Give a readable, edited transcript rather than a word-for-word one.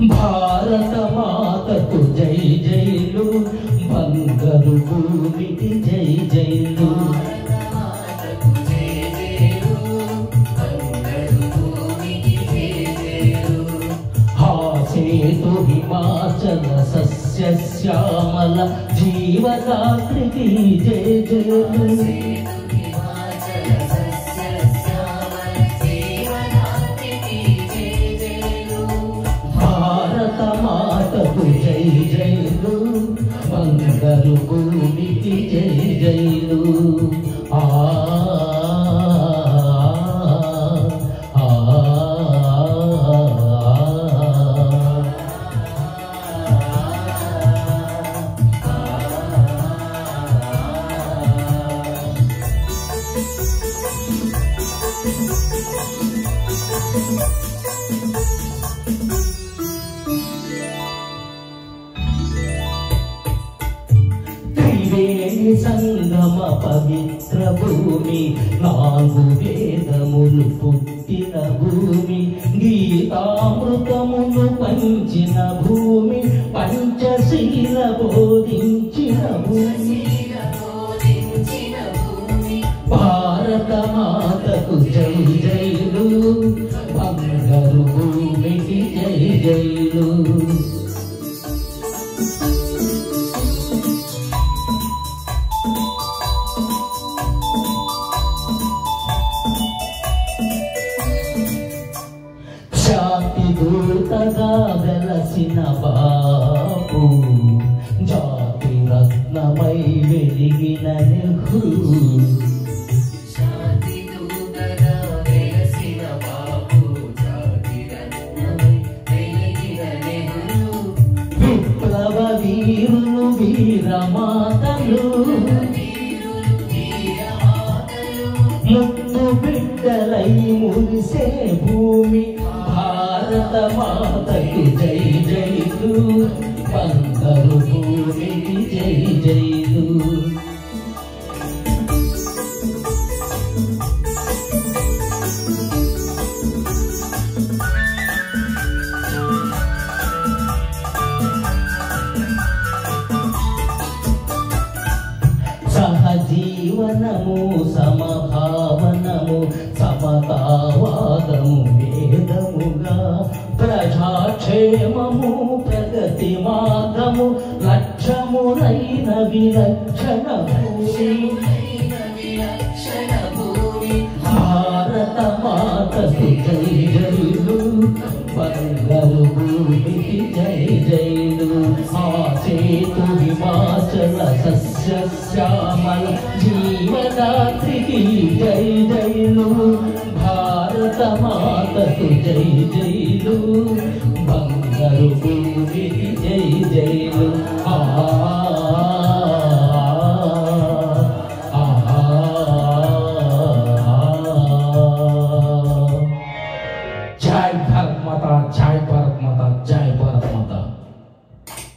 భారత మాతకు జై జైలు, బంగారు భూమికి జై జైలు. హాసేతు హిమాచల సస్య శ్యామల జీవదాత్రికి జై జైలు. భారత మాతకు జై జైలు, బంగారు భూమికి జై జైలు. త్రివేణి సంగమ పవిత్ర భూమి, నాలుగు వేదములు పుట్టిన భూమి, గీతామృతమును పంచిన భూమి, పంచశీల బోధించిన భూమి. భారత మాతకు జై జైలు, బంగారు భూమికి జై జైలు. శాంతి దూతగా వెలసిన బాపు, జాతి రత్నమై వెలిగిన నెహ్రూ. విప్లవ వీరులు వీరమాతలు, ముద్దు బిడ్డలై మురిసే భూమి. భారత మాతకు జై జైలు, బంగారు భూమికి జై జైలు. సహజీవనము సమభావనము సమతావాదము వేదముగా, ప్రజాక్షేమము ప్రగతి మార్గము, లక్ష్యమురైన విలక్షణ భూమి. భారత మాతకు జై జైలు, బంగారు భూమికి జై జైలు. హాసేతు హిమాచల సస్య శ్యామల జీవదాత్రికి జై జైలు. భారత మాతకు జై జైలు, బంగారు భూమికి జై జైలు.